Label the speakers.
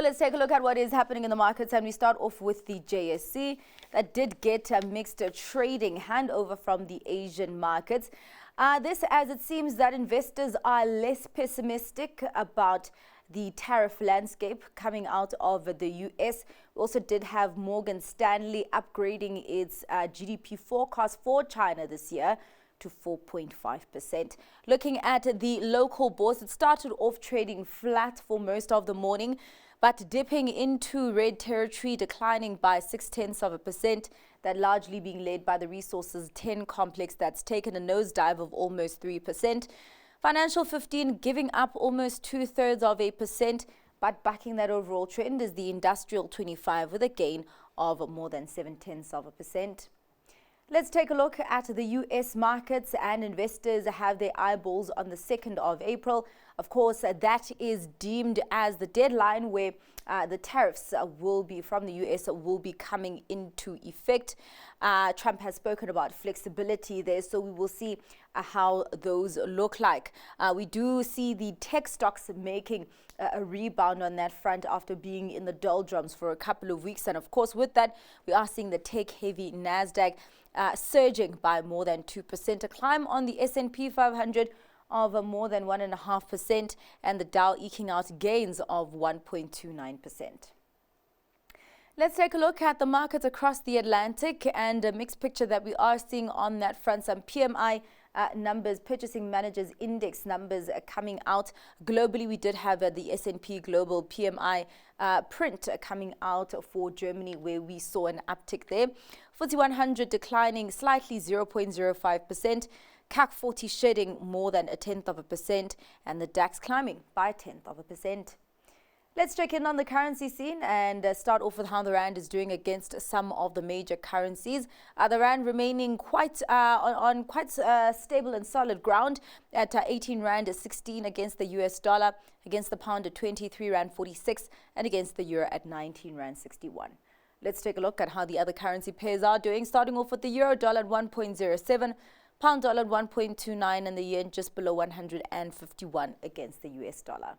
Speaker 1: Well, let's take a look at what is happening in the markets, and we start off with the JSE that did get a mixed trading handover from the Asian markets. This as it seems that investors are less pessimistic about the tariff landscape coming out of the US. We also did have Morgan Stanley upgrading its GDP forecast for China this year to 4.5%. Looking at the local bourse, it started off trading flat for most of the morning, but dipping into red territory, declining by 0.6%, that largely being led by the Resources 10 complex that's taken a nosedive of almost 3%. Financial 15 giving up almost 2/3%, but backing that overall trend is the Industrial 25 with a gain of more than 0.7%. Let's take a look at the US markets, and investors have their eyeballs on the 2nd of April. Of course, that is deemed as the deadline where the tariffs will be from the US will be coming into effect. Trump has spoken about flexibility there, so we will see how those look like. We do see the tech stocks making a rebound on that front after being in the doldrums for a couple of weeks. And of course, with that, we are seeing the tech-heavy NASDAQ surging by more than 2%, a climb on the S&P 500 of more than 1.5%, and the Dow eking out gains of 1.29%. Let's take a look at the markets across the Atlantic, and a mixed picture that we are seeing on that front. Some PMI numbers, Purchasing Managers Index numbers coming out. Globally, we did have the S&P Global PMI print coming out for Germany, where we saw an uptick there. FTSE 100 declining slightly 0.05%. CAC 40 shedding more than 0.1%, and the DAX climbing by 0.1%. Let's check in on the currency scene and start off with how the Rand is doing against some of the major currencies. The Rand remaining quite on stable and solid ground at 18 Rand 16 against the US dollar, against the pound at 23 Rand 46, and against the euro at 19 Rand 61. Let's take a look at how the other currency pairs are doing, starting off with the euro dollar at 1.07, pound dollar at 1.29, and the yen just below 151 against the US dollar.